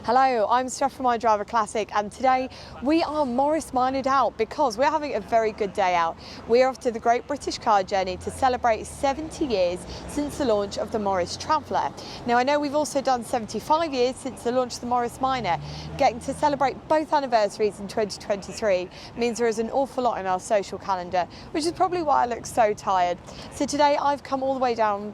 Hello, I'm Mster from My Driver Classic, and today we are Morris Mined out because we're having a very good day out. We're off to the Great British Car Journey to celebrate 70 years since the launch of the Morris Traveller. Now I know we've also done 75 years since the launch of the Morris Minor. Getting to celebrate both anniversaries in 2023 means there is an awful lot in our social calendar, which is probably why I look so tired. So today I've come all the way down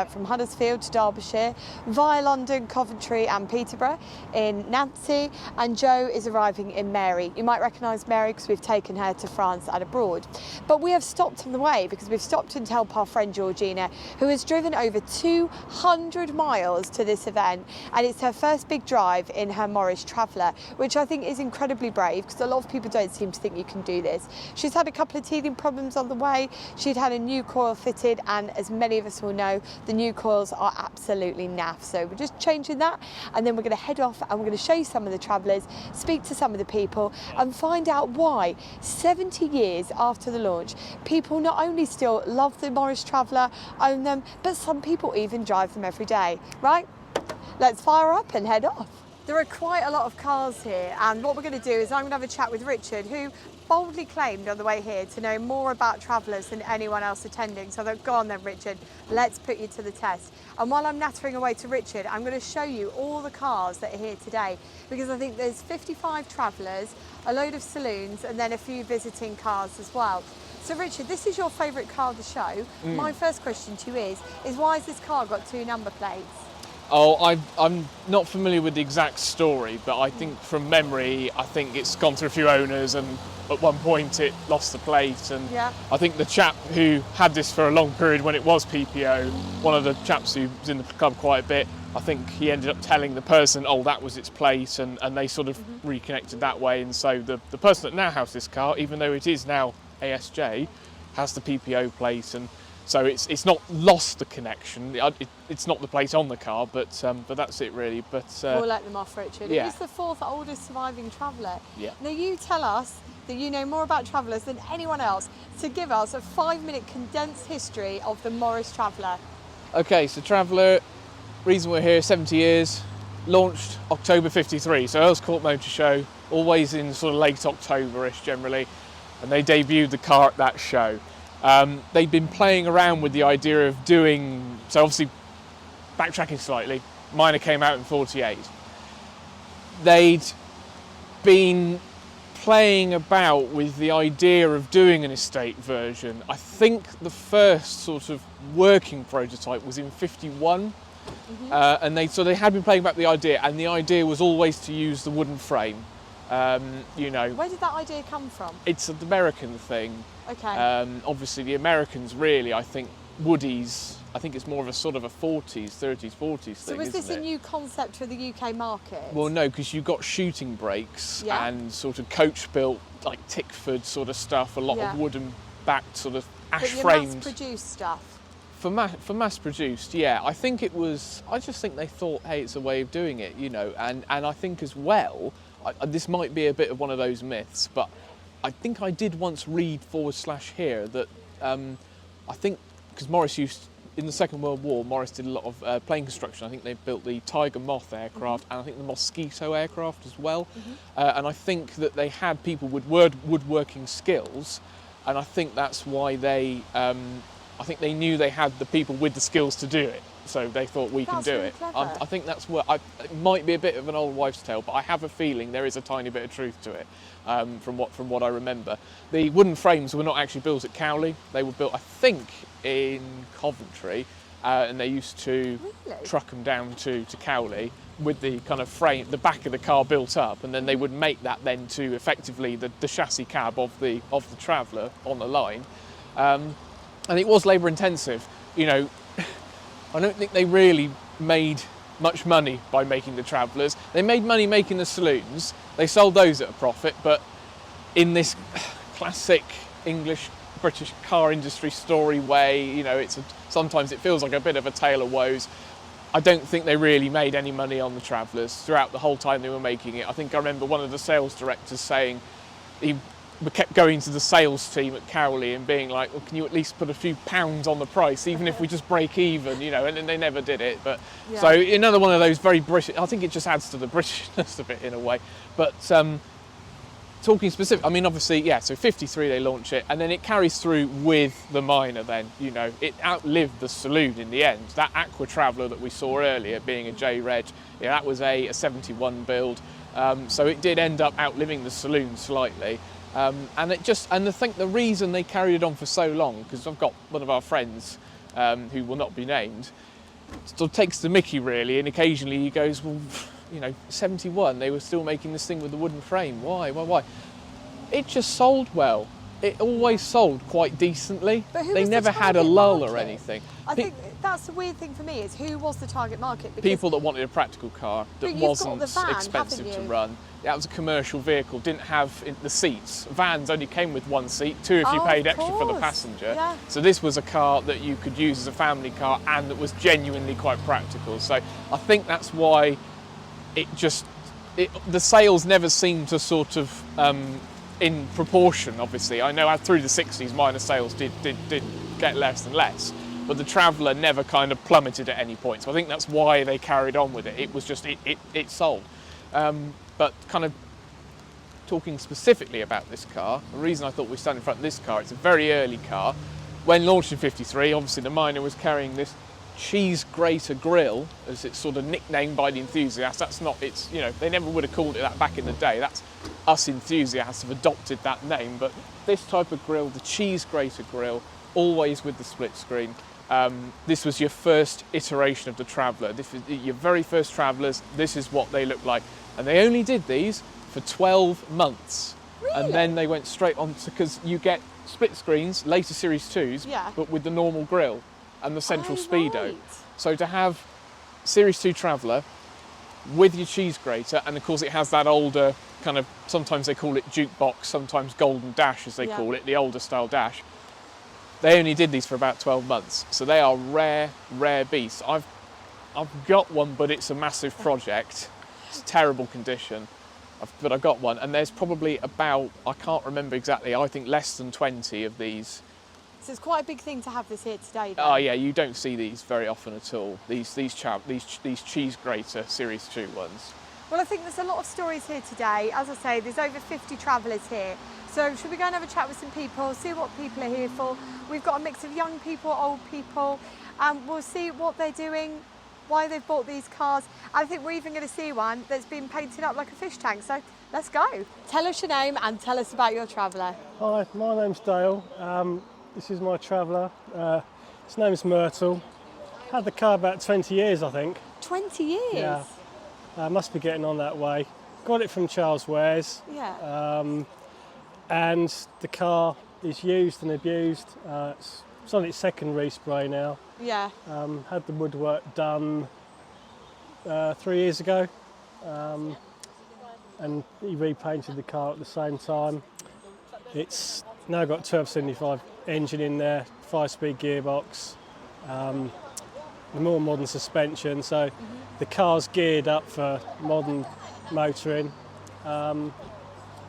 from Huddersfield to Derbyshire, via London, Coventry and Peterborough, in Nancy, and Jo is arriving in Mary. You might recognise Mary because we've taken her to France and abroad. But we have stopped on the way because we've stopped and helped our friend Georgina, who has driven over 200 miles to this event, and it's her first big drive in her Morris Traveller, which I think is incredibly brave because a lot of people don't seem to think you can do this. She's had a couple of teething problems on the way. She'd had a new coil fitted, and as many of us will know, the new coils are absolutely naff. So we're just changing that, and then we're going to head off and we're going to show you some of the travellers, speak to some of the people and find out why 70 years after the launch people not only still love the Morris Traveller, own them, but some people even drive them every day. Right, let's fire up and head off. There are quite a lot of cars here, and what we're going to do is I'm going to have a chat with Richard, who boldly claimed on the way here to know more about travellers than anyone else attending. So I thought, go on then Richard, let's put you to the test. And while I'm nattering away to Richard, I'm going to show you all the cars that are here today, because I think there's 55 travellers, a load of saloons and then a few visiting cars as well. So Richard, this is your favourite car of the show. My first question to you is why has this car got 2 number plates? Oh, I'm not familiar with the exact story, but I think from memory, I think it's gone through a few owners, and at one point it lost the plate. And yeah. I think the chap who had this for a long period when it was PPO, one of the chaps who was in the club quite a bit, I think he ended up telling the person, oh, that was its plate, and they sort of reconnected that way. And so the person that now has this car, even though it is now ASJ, has the PPO plate, and so it's not lost the connection. It's not the plate on the car, but that's it really. But we'll let them off, Richard. Yeah. It is the 4th oldest surviving traveller. Yeah. Now you tell us that you know more about travellers than anyone else, to give us a 5-minute condensed history of the Morris Traveller. Okay, so Traveller, reason we're here, 70 years, launched October 53. So Earls Court Motor Show, always in sort of late October-ish generally, and they debuted the car at that show. They'd been playing around with the idea of doing, so obviously backtracking slightly, Minor came out in 48. They'd been playing about with the idea of doing an estate version. I think the first sort of working prototype was in 51, and they had been playing about the idea, and the idea was always to use the wooden frame. You know, where did that idea come from? It's an American thing. Okay. Obviously the Americans really, I think Woodies, I think it's more of a sort of a 30s, 40s thing. So was this a new concept for the UK market? Well, no, because you've got shooting brakes and sort of coach built, like Tickford sort of stuff, a lot of wooden backed sort of ash framed. Mass produced stuff? For mass produced, yeah. I just think they thought, hey, it's a way of doing it, you know, and I think as well, this might be a bit of one of those myths, but I think I did once read / here that I think because Morris in the Second World War, Morris did a lot of plane construction. I think they built the Tiger Moth aircraft and I think the Mosquito aircraft as well. And I think that they had people with woodworking skills, and I think that's why I think they knew they had the people with the skills to do it. So they thought we can do really it. Clever. I think that's what it might be a bit of an old wives' tale, but I have a feeling there is a tiny bit of truth to it. From what I remember, the wooden frames were not actually built at Cowley. They were built, I think, in Coventry, and they used to truck them down to Cowley with the kind of frame, the back of the car built up, and then they would make that then to effectively the chassis cab of the Traveller on the line, and it was labour intensive, you know. I don't think they really made much money by making the Travellers. They made money making the saloons. They sold those at a profit, but in this classic English British car industry story way, you know, sometimes it feels like a bit of a tale of woes. I don't think they really made any money on the Travellers throughout the whole time they were making it. I think I remember one of the sales directors saying we kept going to the sales team at Cowley and being like, well, can you at least put a few pounds on the price, even if we just break even, you know, and then they never did it. But Yeah. so another one of those very British, I think it just adds to the Britishness of it in a way. But talking specific, I mean, obviously, yeah, so 53 they launch it, and then it carries through with the Minor then, you know, it outlived the saloon in the end. That Aqua Traveller that we saw earlier being a J-Reg, yeah, that was a 71 build, so it did end up outliving the saloon slightly. And I think the reason they carried it on for so long, because I've got one of our friends who will not be named, still takes the mickey really, and occasionally he goes, well, you know, 71, they were still making this thing with the wooden frame. Why? It just sold well. It always sold quite decently. But who They was the never had a target lull market? or anything. I think that's the weird thing for me is who was the target market? Because People that wanted a practical car that But you've got wasn't the van, expensive haven't to you? run. That was a commercial vehicle, didn't have the seats. Vans only came with one seat, two if you Oh, paid of extra for the course. passenger. Yeah. So this was a car that you could use as a family car and that was genuinely quite practical. So I think that's why the sales never seemed to sort of, in proportion, obviously. I know through the 60s Minor sales did get less and less, but the Traveller never kind of plummeted at any point. So I think that's why they carried on with it. It was just, it sold. But kind of talking specifically about this car, the reason I thought we stand in front of this car, it's a very early car. When launched in 53, obviously the Minor was carrying this cheese grater grille, as it's sort of nicknamed by the enthusiasts. That's not, it's, you know, they never would have called it that back in the day. That's us enthusiasts have adopted that name. But this type of grille, the cheese grater grille, always with the split screen. This was your first iteration of the Traveller. This is your very first Travellers. This is what they look like. And they only did these for 12 months. Really? And then they went straight on to, because you get split screens, later Series 2s, Yeah. but with the normal grille and the central speedo. Right. So to have Series 2 Traveller with your cheese grater, and of course it has that older kind of, sometimes they call it jukebox, sometimes golden dash as they Yeah. call it, the older style dash. They only did these for about 12 months. So they are rare beasts. I've got one, but it's a massive project. It's terrible condition, but I've got one. And there's probably about, I can't remember exactly, I think less than 20 of these. So it's quite a big thing to have this here today. Then. Oh yeah, you don't see these very often at all. These cheese grater Series 2 ones. Well, I think there's a lot of stories here today. As I say, there's over 50 travellers here. So should we go and have a chat with some people, see what people are here for? We've got a mix of young people, old people. We'll see what they're doing, why they've bought these cars. I think we're even going to see one that's been painted up like a fish tank. So let's go. Tell us your name and tell us about your Traveller. Hi, my name's Dale. This is my Traveller. His name's Myrtle. Had the car about 20 years, I think. 20 years? Yeah. Must be getting on that way. Got it from Charles Wares. Yeah. And the car is used and abused. It's on its second respray now. Yeah. Had the woodwork done 3 years ago. And he repainted the car at the same time. It's now got 1275 engine in there, 5-speed gearbox, the more modern suspension. So the car's geared up for modern motoring. Do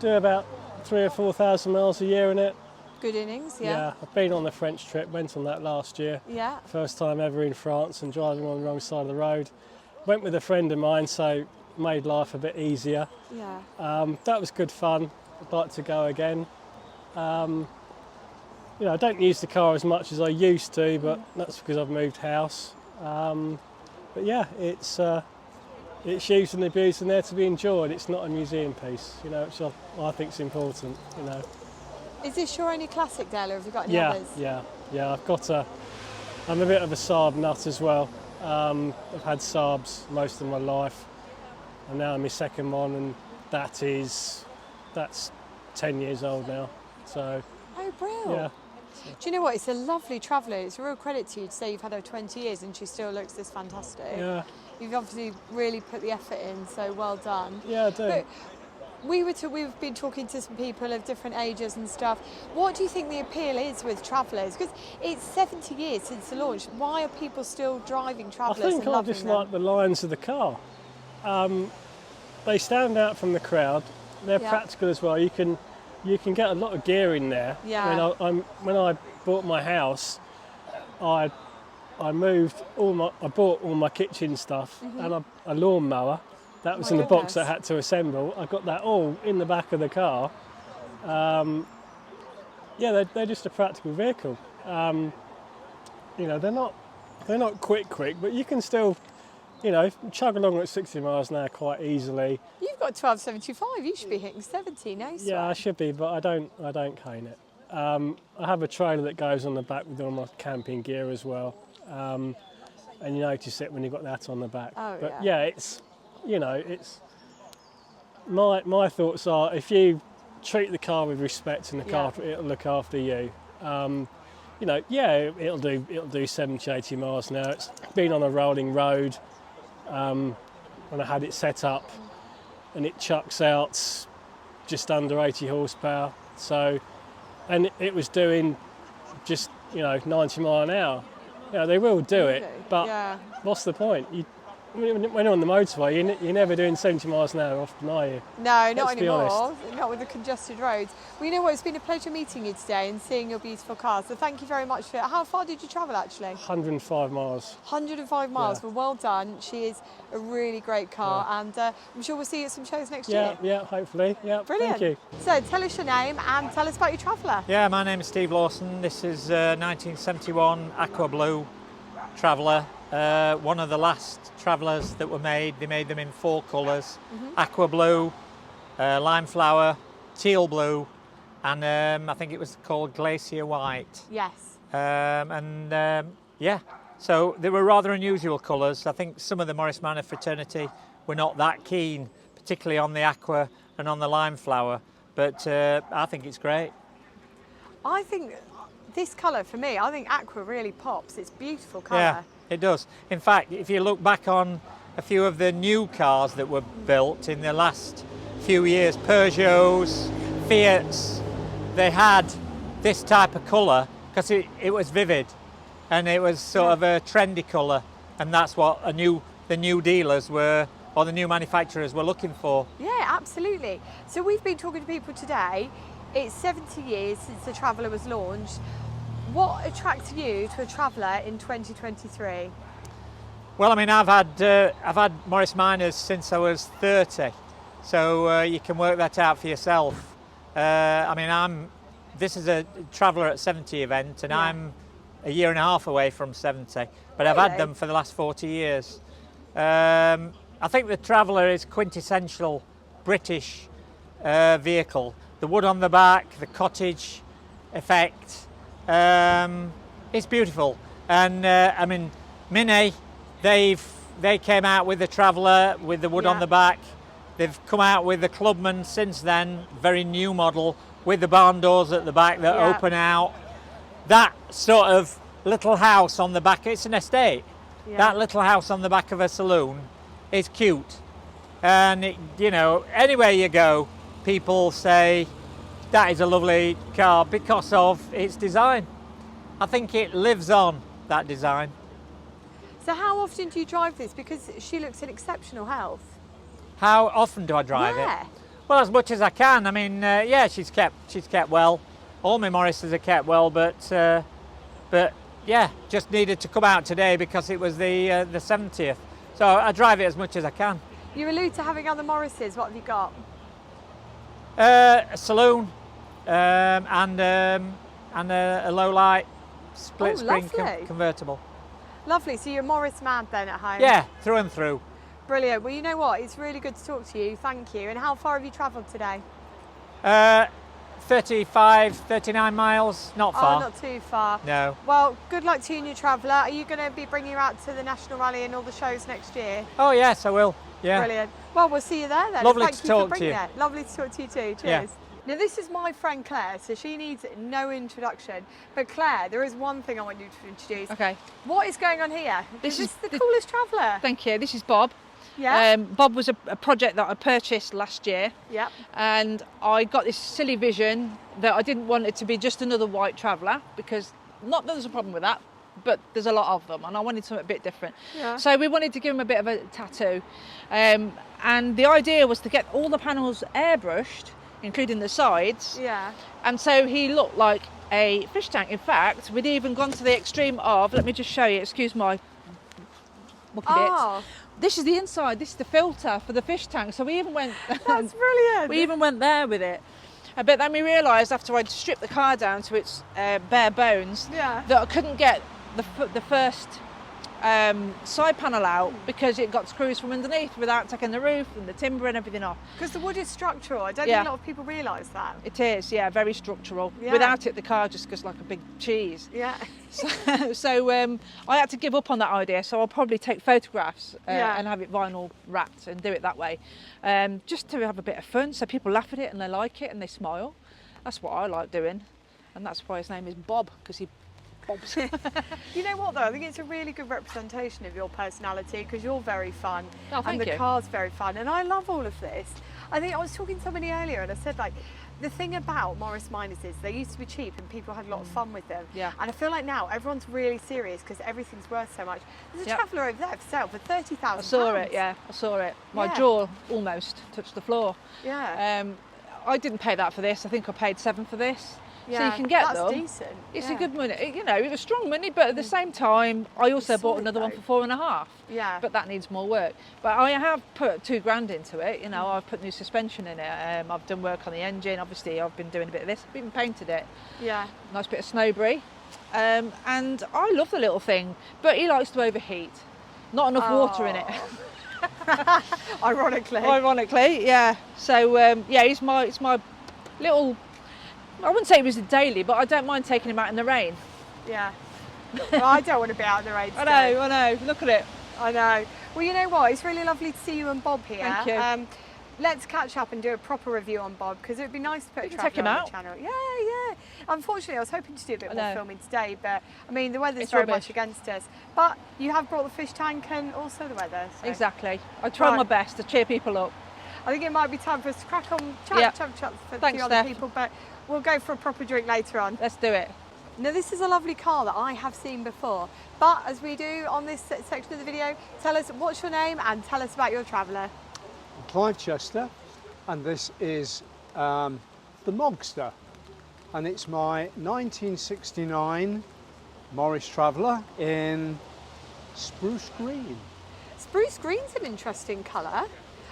about 3,000 or 4,000 miles a year in it. Good innings, yeah. I've been on the French trip, went on that last year. Yeah. First time ever in France and driving on the wrong side of the road. Went with a friend of mine, so made life a bit easier. Yeah. That was good fun. I'd like to go again. You know, I don't use the car as much as I used to, but that's because I've moved house. But yeah, it's used and abused and there to be enjoyed. It's not a museum piece, you know, which I think is important, you know. Is this your only classic, Dale, or have you got any others? Yeah. I'm a bit of a Saab nut as well. I've had Saabs most of my life, and now I'm my second one, and that's 10 years old now. So Oh, brilliant. yeah. Do you know what? It's a lovely Traveller. It's a real credit to you to say you've had her 20 years and she still looks this fantastic. Yeah, You've obviously really put the effort in, so well done. yeah, I do. But we've been talking to some people of different ages and stuff. What do you think the appeal is with Travellers? Because it's 70 years since the launch. Why are people still driving I Travellers think and I loving just them? like the lines of the car. They stand out from the crowd. They're Yeah. practical as well. You can you can get a lot of gear in there. Yeah. When I bought my house, I bought all my kitchen stuff and a lawnmower. That was in the box I had to assemble. I got that all in the back of the car. They're just a practical vehicle. They're not quick, but you can still, chug along at 60 miles an hour quite easily. You've got 1275. You should be hitting 70, no sweat. Yeah, I should be, but I don't cane it. I have a trailer that goes on the back with all my camping gear as well, and you notice it when you've got that on the back. Oh, but it's my thoughts are, if you treat the car with respect and the car, it'll look after you. It'll do 70, 80 miles an hour. It's been on a rolling road when I had it set up, and it chucks out just under 80 horsepower. So, and it was doing just 90 mile an hour. They will do it, but what's the point? When you're on the motorway, you're never doing 70 miles an hour often, are you? No, not anymore. Not with the congested roads. Well, you know what? It's been a pleasure meeting you today and seeing your beautiful car. So thank you very much for it. How far did you travel, actually? 105 miles. 105 miles. Yeah. Well, well done. She is a really great car, and I'm sure we'll see you at some shows next year. Yeah, hopefully. Yeah, brilliant. Thank you. So tell us your name and tell us about your Traveller. Yeah, my name is Steve Lawson. This is 1971 Aqua Blue Traveller. One of the last Travellers that were made. They made them in 4 colours: aqua blue, lime flower, teal blue, and I think it was called glacier white. Yes. So they were rather unusual colours. I think some of the Morris Manor fraternity were not that keen, particularly on the aqua and on the lime flower, but I think it's great. I think this colour, for me, I think aqua really pops. It's a beautiful colour. Yeah, it does. In fact, if you look back on a few of the new cars that were built in the last few years, Peugeots, Fiats, they had this type of colour because it was vivid and it was sort of a trendy colour, and that's what the new dealers were, or the new manufacturers were looking for. Yeah, absolutely. So we've been talking to people today. It's 70 years since the Traveller was launched. What attracted you to a Traveller in 2023? Well, I mean, I've had Morris Minors since I was 30, so you can work that out for yourself. This is a Traveller at 70 event, and I'm a year and a half away from 70, but I've had them for the last 40 years. I think the Traveller is quintessential British vehicle. The wood on the back, the cottage effect, it's beautiful. And Mini, they came out with the Traveller with the wood on the back. They've come out with the Clubman since then, very new model, with the barn doors at the back that open out. That sort of little house on the back, it's an estate. That little house on the back of a saloon is cute. And anywhere you go, people say that is a lovely car because of its design. I think it lives on, that design. So how often do you drive this? Because she looks in exceptional health. How often do I drive it? Well, as much as I can. I mean, she's kept well. All my Morrises are kept well, but just needed to come out today because it was the 70th. So I drive it as much as I can. You allude to having other Morrises. What have you got? A saloon and a low light split screen convertible. Lovely. So you're Morris mad then at home? Yeah, through and through. Brilliant. Well, you know what? It's really good to talk to you. Thank you. And how far have you travelled today? 35, 39 miles. Not far. Oh, not too far. No. Well, good luck to you and your Traveller. Are you going to be bringing her out to the National Rally and all the shows next year? Oh, yes, I will. Yeah. Brilliant. Well, we'll see you there then. Lovely Thank to you talk for bringing to you. it. Lovely to talk to you too. Cheers. Yeah. Now, this is my friend Claire, so she needs no introduction. But Claire, there is one thing I want you to introduce. Okay. What is going on here? This is the coolest Traveller. Thank you. This is Bob. Yeah. Bob was a project that I purchased last year. Yep. And I got this silly vision that I didn't want it to be just another white Traveller, because not that there's a problem with that, but there's a lot of them, and I wanted something a bit different. Yeah. So we wanted to give him a bit of a tattoo. And the idea was to get all the panels airbrushed including the sides. Yeah. And so he looked like a fish tank. In fact, we'd even gone to the extreme of, let me just show you, excuse my mucky Oh, bits. This is the inside, this is the filter for the fish tank. So we even went, that's brilliant. we even went there with it. But then we realised after I'd stripped the car down to its bare bones Yeah. that I couldn't get the first side panel out because it got screws from underneath without taking the roof and the timber and everything off. Because the wood is structural. I don't Yeah. think a lot of people realise that. It is, yeah, very structural. Yeah. Without it, the car just goes like a big cheese. Yeah. So I had to give up on that idea. So I'll probably take photographs Yeah. and have it vinyl wrapped and do it that way, just to have a bit of fun. So people laugh at it and they like it and they smile. That's what I like doing, and that's why his name is Bob, because he bobs. You know what though? I think it's a really good representation of your personality because you're very fun Oh, thank and the you. car's very fun, and I love all of this. I think I was talking to somebody earlier and I said like the thing about Morris Minors is they used to be cheap and people had a lot of fun with them. Yeah. And I feel like now everyone's really serious because everything's worth so much. There's a Yep. Traveller over there for sale for £30,000. I saw it, yeah, I saw it. My Yeah. jaw almost touched the floor. Yeah. I didn't pay that for this. I think I paid £7 for this. So Yeah, you can get that's them. decent. It's Yeah. a good money. You know, it was strong money, but at the same time, I also It's bought solid another one though. for 4.5. Yeah. But that needs more work. But I have put £2,000 into it. You know, I've put new suspension in it. I've done work on the engine. Obviously, I've been doing a bit of this. I've even painted it. Yeah. Nice bit of snowberry. And I love the little thing, but he likes to overheat. Not enough water in it. Ironically. Ironically, yeah. So yeah, it's my little. I wouldn't say it was a daily, but I don't mind taking him out in the rain. Yeah. Well, I don't want to be out in the rain I today. know, I know. Look at it. I know. Well, you know what? It's really lovely to see you and Bob here. Thank you. Let's catch up and do a proper review on Bob because it would be nice to put a We can take traveller him on out. the channel. Yeah, yeah. Unfortunately, I was hoping to do a bit I more know. filming today, but I mean the weather's It's very rubbish. much against us. But you have brought the fish tank and also the weather. So Exactly. I try Right. my best to cheer people up. I think it might be time for us to crack on, Yeah. chat for a Thanks, few other Steph. people, but we'll go for a proper drink later on. Let's do it. Now this is a lovely car that I have seen before, but as we do on this section of the video, tell us what's your name and tell us about your Traveller. Clive Chester, and this is the Mster, and it's my 1969 Morris Traveller in spruce green. Spruce green's an interesting colour.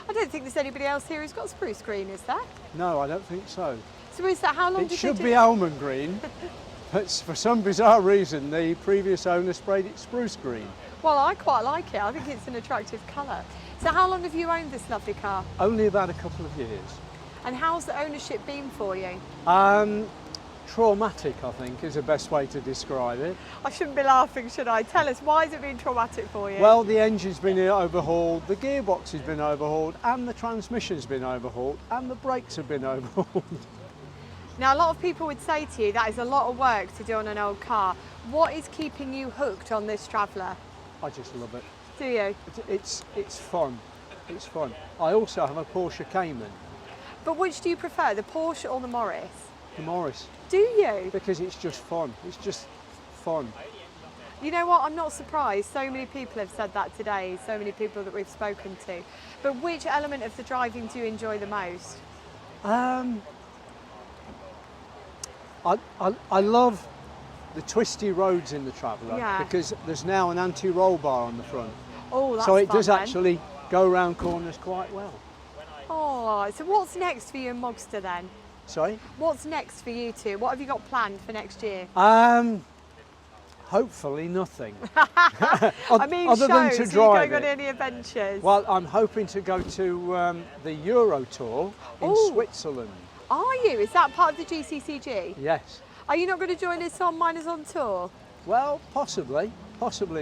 I don't think there's anybody else here who's got spruce green, is there? No, I don't think so. So is that how long It did should they be do? almond green, but for some bizarre reason the previous owner sprayed it spruce green. Well, I quite like it. I think it's an attractive colour. So how long have you owned this lovely car? Only about a couple of years. And how's the ownership been for you? Traumatic, I think, is the best way to describe it. I shouldn't be laughing, should I? Tell us, why has it been traumatic for you? Well, the engine's been overhauled, the gearbox has been overhauled, and the transmission's been overhauled, and the brakes have been overhauled. Now, a lot of people would say to you that is a lot of work to do on an old car. What is keeping you hooked on this Traveller? I just love it. Do you? It's fun. It's fun. I also have a Porsche Cayman, But which do you prefer, the Porsche or the Morris? the Morris, Do you? because it's just fun. It's just fun. You know what, I'm not surprised. So many people have said that today, so many people that we've spoken to. But which element of the driving do you enjoy the most? I love the twisty roads in the Traveller, Yeah. because there's now an anti-roll bar on the front. Oh, that's So it fun does then. actually go around corners quite well. Oh, so what's next for you and Mster then? Sorry? What's next for you two? What have you got planned for next year? Hopefully nothing. I mean, other than shows. to Are you drive going on it. any adventures? Well, I'm hoping to go to the Euro Tour in Ooh. Switzerland. Are you? Is that part of the GCCG? Yes. Are you not going to join us on Miners on Tour? Well, possibly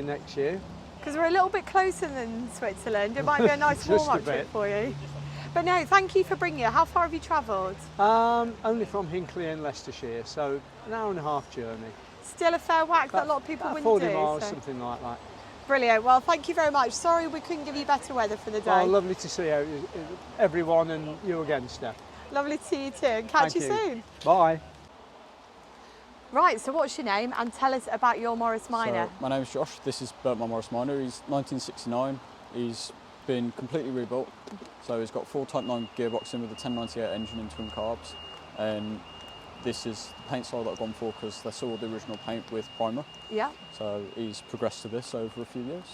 next year. Because we're a little bit closer than Switzerland. It might be a nice Just a warm-up trip bit. for you. But no, thank you for bringing it. How far have you travelled? Only from Hinckley in Leicestershire, so an hour and a half journey. Still a fair whack that a lot of people about wouldn't 40 do. miles, so- something like that. Brilliant. Well, thank you very much. Sorry we couldn't give you better weather for the day. Oh, lovely to see everyone and you again, Steph. Lovely to see you too. And catch Thank you you. soon. Bye. Right, so what's your name and tell us about your Morris Minor? So, my name is Josh. This is my Morris Minor. He's 1969. He's been completely rebuilt. So it's got full Type 9 gearbox in with a 1098 engine and twin carbs. And this is the paint style that I've gone for because they saw the original paint with primer. Yeah. So he's progressed to this over a few years.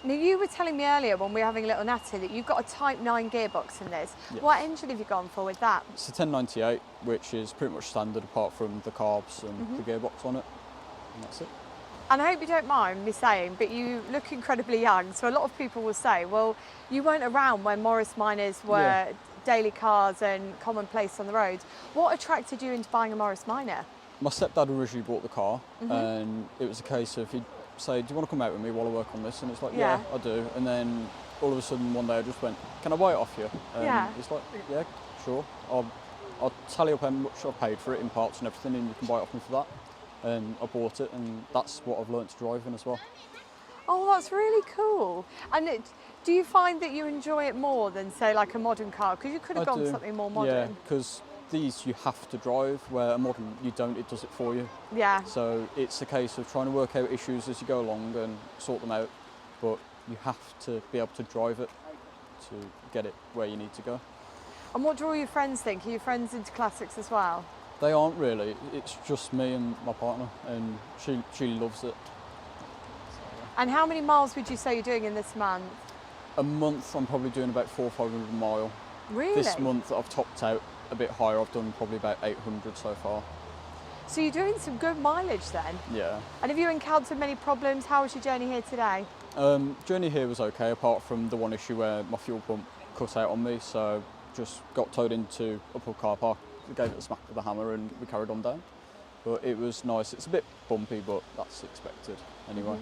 Now, you were telling me earlier when we were having a little natter that you've got a Type 9 gearbox in this. Yes. What engine have you gone for with that? It's a 1098, which is pretty much standard apart from the carbs and the gearbox on it. And that's it. And I hope you don't mind me saying, but you look incredibly young. So a lot of people will say, well, you weren't around when Morris Minors were daily cars and commonplace on the roads. What attracted you into buying a Morris Minor? My stepdad originally bought the car, and it was a case of he'd say, do you want to come out with me while I work on this? And it's like, yeah, I do. And then all of a sudden one day I just went, can I buy it off you? And it's like, yeah, sure. I'll tally up how much I paid for it in parts and everything, and you can buy it off me for that. And I bought it, and that's what I've learnt to drive in as well. Oh, that's really cool. And do you find that you enjoy it more than, say, like a modern car? Because you could have gone for something more modern. Yeah, because these you have to drive, where a modern you don't, it does it for you. Yeah. So it's a case of trying to work out issues as you go along and sort them out, but you have to be able to drive it to get it where you need to go. And what do all your friends think? Are your friends into classics as well? They aren't really, it's just me and my partner, and she loves it. And how many miles would you say you're doing in this month? A month I'm probably doing about 400 or 500 mile. Really? This month I've topped out a bit higher, I've done probably about 800 so far. So you're doing some good mileage then? Yeah. And have you encountered many problems? How was your journey here today? Journey here was okay, apart from the one issue where my fuel pump cut out on me, so just got towed into Uphill car park, gave it a smack with a hammer and we carried on down. But it was nice. It's a bit bumpy, but that's expected anyway.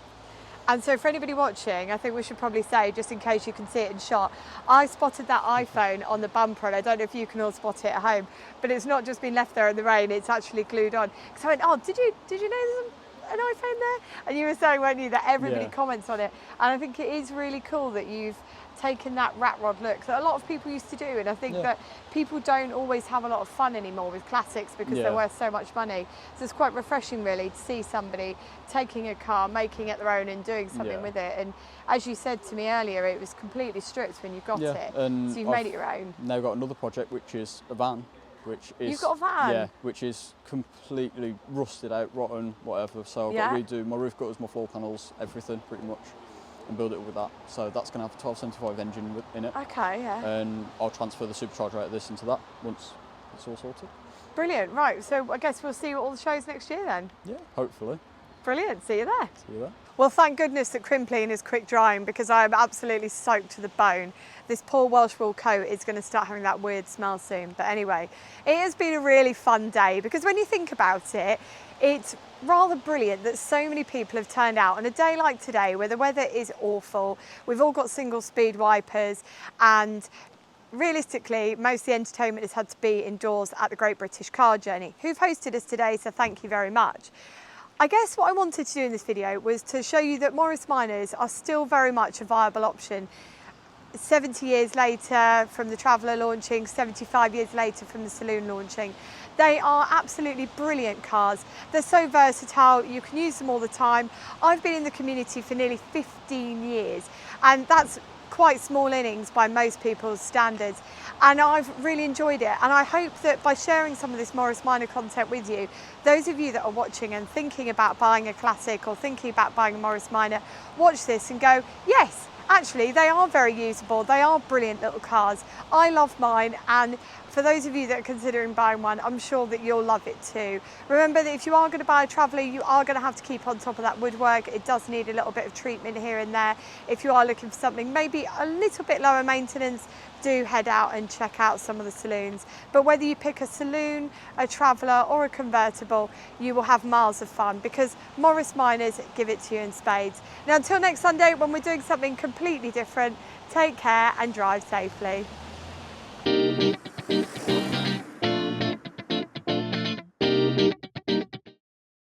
And so for anybody watching, I think we should probably say, just in case you can see it in shot, I spotted that iPhone on the bumper, and I don't know if you can all spot it at home, but it's not just been left there in the rain, it's actually glued on. Because I went, oh, did you know there's an iPhone there? And you were saying, weren't you, that everybody comments on it. And I think it is really cool that you've taken that rat rod look that a lot of people used to do, and I think that people don't always have a lot of fun anymore with classics because they're worth so much money. So it's quite refreshing really to see somebody taking a car, making it their own and doing something with it. And as you said to me earlier, it was completely stripped when you got it, and so you've made it your own. Now got another project which is a van, which is You've got a van? Yeah, which is completely rusted out, rotten, whatever. So I've got to redo my roof gutters, my floor panels, everything pretty much, and build it up with that. So that's going to have a 1275 engine in it. Okay, yeah. And I'll transfer the supercharger out of this into that once it's all sorted. Brilliant, right, so I guess we'll see you at all the shows next year then? Yeah, hopefully. Brilliant, see you there. See you there. Well, thank goodness that crimpling is quick drying because I am absolutely soaked to the bone. This poor Welsh wool coat is going to start having that weird smell soon. But anyway, it has been a really fun day because when you think about it, it's rather brilliant that so many people have turned out on a day like today where the weather is awful. We've all got single speed wipers, and realistically, most of the entertainment has had to be indoors at the Great British Car Journey, who've hosted us today, so thank you very much. I guess what I wanted to do in this video was to show you that Morris Minors are still very much a viable option. 70 years later from the Traveller launching, 75 years later from the Saloon launching. They are absolutely brilliant cars. They're so versatile, you can use them all the time. I've been in the community for nearly 15 years, and that's quite small innings by most people's standards, and I've really enjoyed it. And I hope that by sharing some of this Morris Minor content with you, those of you that are watching and thinking about buying a classic or thinking about buying a Morris Minor, watch this and go, yes, actually they are very usable, they are brilliant little cars. I love mine, and for those of you that are considering buying one, I'm sure that you'll love it too. Remember that if you are going to buy a Traveller, you are going to have to keep on top of that woodwork. It does need a little bit of treatment here and there. If you are looking for something maybe a little bit lower maintenance, do head out and check out some of the saloons. But whether you pick a saloon, a Traveller or a convertible, you will have miles of fun because Morris Minors give it to you in spades. Now until next Sunday when we're doing something completely different, take care and drive safely.